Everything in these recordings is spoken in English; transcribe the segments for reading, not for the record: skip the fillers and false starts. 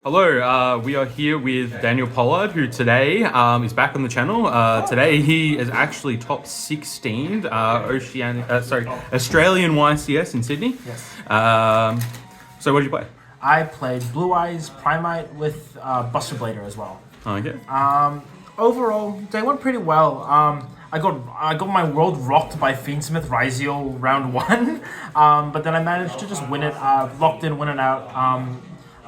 Hello, we are here with Daniel Pollard, who today is back on the channel. Today he is actually top 16 Australian YCS in Sydney. Yes. So what did you play? I played Blue Eyes Primite with Buster Bladder as well. Okay. Overall, they went pretty well. I got my world rocked by Fiendsmith Ryziel round one, but then I managed to just win it, locked in, win it out.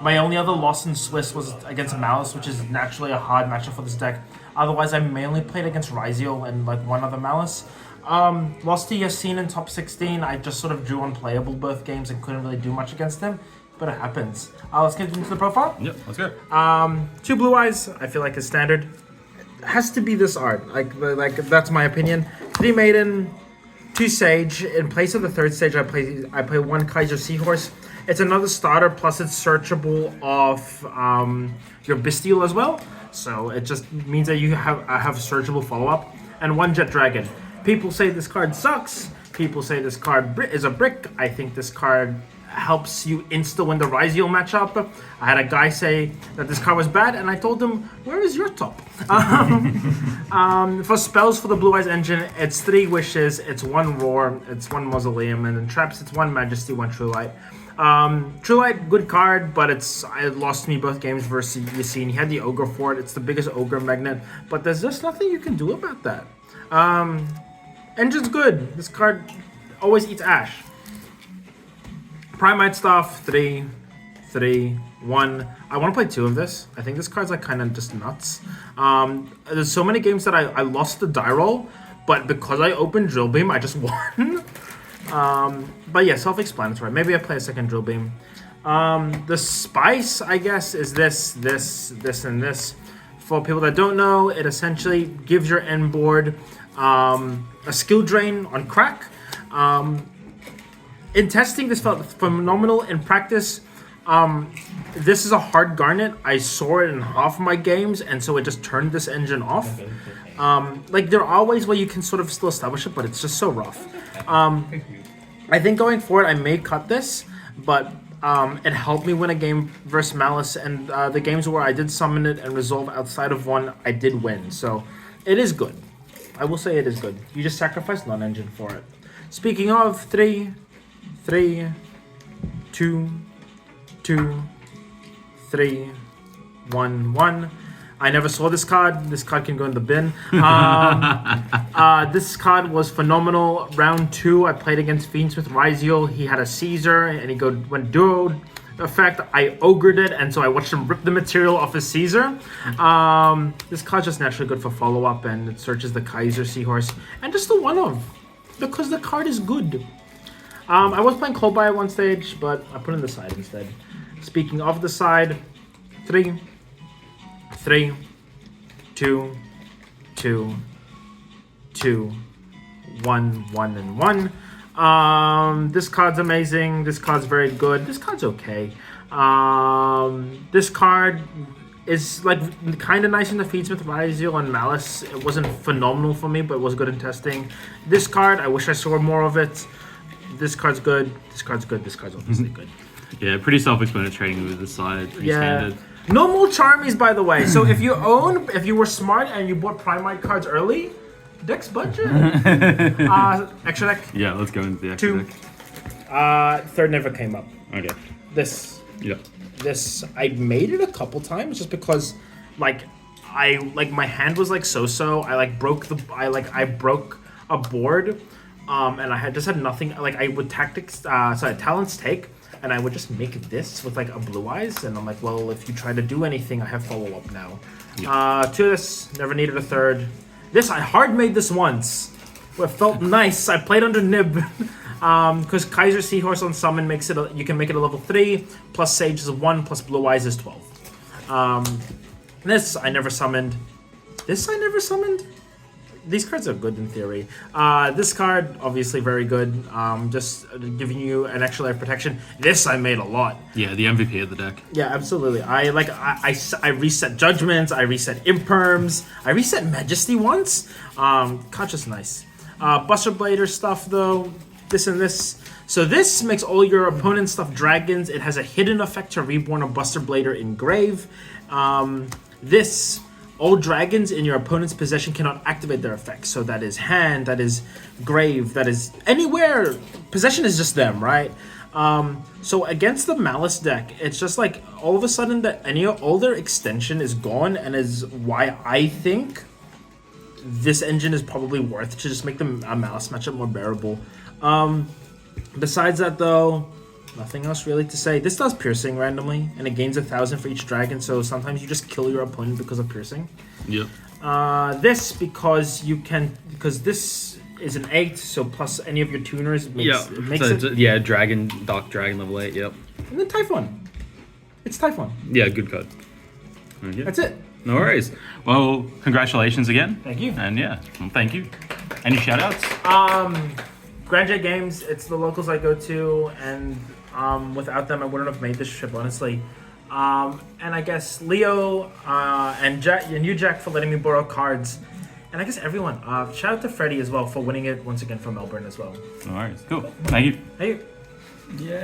My only other loss in Swiss was against Malice, which is naturally a hard matchup for this deck. Otherwise, I mainly played against Ryziel and like one other Malice. Lost to Yassine in top 16. I just sort of drew unplayable both games and couldn't really do much against him, but it happens. Let's get into the profile. Yep, let's go. 2 Blue Eyes, I feel like is standard. Has to be this art. Like that's my opinion. 3 Maiden, 2 Sage. In place of the 3rd Sage, I play 1 Kaiser Seahorse. It's another starter, plus it's searchable off your Bestial as well. So it just means that you have searchable follow-up. And 1 Jet Dragon. People say this card sucks. People say this card is a brick. I think this card helps you insta-win the Ryziel matchup. I had a guy say that this card was bad, and I told him, where is your top? For spells for the Blue Eyes engine, it's 3 Wishes, it's 1 Roar, it's 1 Mausoleum, and then traps, it's 1 Majesty, 1 True Light. True Light, good card, but it lost me both games versus Yassine. He had the Ogre for it. It's the biggest Ogre magnet, but there's just nothing you can do about that. Engine's good. This card always eats Ash. Primite stuff, 3, 1. I want to play 2 of this. I think this card's like kind of just nuts. There's so many games that I lost the die roll, but because I opened Drill Beam, I just won. But yeah, self-explanatory. Maybe I play a second Drill Beam. The spice, I guess, is this, and this. For people that don't know, it essentially gives your end board a skill drain on crack. In testing, this felt phenomenal. In practice, this is a hard garnet. I saw it in half of my games, and so it just turned this engine off. Like, there are ways where you can sort of still establish it, but it's just so rough. I think going forward, I may cut this, but it helped me win a game versus Malice, and the games where I did summon it and resolve outside of one, I did win. So it is good. I will say it is good. You just sacrifice non-engine for it. Speaking of 3, 2, 3, 1, 1. I never saw this card. This card can go in the bin. This card was phenomenal. Round 2, I played against Fiends with Ryziel. He had a Caesar, and he went duo effect. I ogred it, and so I watched him rip the material off his Caesar. This card's just naturally good for follow-up, and it searches the Kaiser Seahorse. And just the one-of, because the card is good. I was playing Cold Buy at one stage, but I put it in the side instead. Speaking of the side, 3, 2, 1, and 1. This card's amazing. This card's very good. This card's okay. This card is like kind of nice in the feeds with Ryziel and Malice. It wasn't phenomenal for me, but it was good in testing. This card, I wish I saw more of it. This card's good. This card's good. This card's obviously good. Yeah, pretty self-explanatory with the side. Pretty standard. No more Charmies, by the way. So if you were smart and you bought Primite cards early, deck's budget. Extra deck. Yeah, let's go into the extra 2. deck. 3rd never came up. Okay. This. Yep. This, I made it a couple times just because, my hand was like so. I broke a board, and I just had nothing. Like I would talents take. And I would just make this with like a Blue Eyes, and I'm like, well, if you try to do anything, I have follow-up now. Yep. 2 of this, never needed a 3rd. This, I hard made this once. It felt nice. I played under Nib. Because Kaiser Seahorse on summon makes it, you can make it a level 3, plus Sage is 1, plus Blue Eyes is 12. This, I never summoned. This, I never summoned. These cards are good in theory. This card, obviously very good. Just giving you an extra life protection. This I made a lot. Yeah, the MVP of the deck. Yeah, absolutely. I reset Judgments. I reset Imperms. I reset Majesty once. Card's just nice. Buster Blader stuff though. this and this. So this makes all your opponent's stuff dragons. It has a hidden effect to Reborn or Buster Bladder Engrave. This, all dragons in your opponent's possession cannot activate their effects. So that is hand, that is grave, that is anywhere. Possession is just them, right? So against the Malice deck, it's just like all of a sudden that all their extension is gone, and is why I think this engine is probably worth to just make the Malice matchup more bearable. Besides that though, nothing else really to say. This does piercing randomly, and it gains 1,000 for each dragon, so sometimes you just kill your opponent because of piercing. Yep. This because this is an 8, so plus any of your tuners makes, yeah, dragon, dark dragon level 8, yep. And then Typhon. It's Typhon. Yeah, good card. Okay. That's it. No worries. Well, congratulations again. Thank you. And yeah, well, thank you. Any shout outs? Grand Jet Games, it's the locals I go to, and without them I wouldn't have made this trip, honestly. And I guess Leo and you, Jack, for letting me borrow cards. And I guess everyone. Shout out to Freddie as well for winning it once again from Melbourne as well. No worries. Cool. Thank you. Hey. Yeah.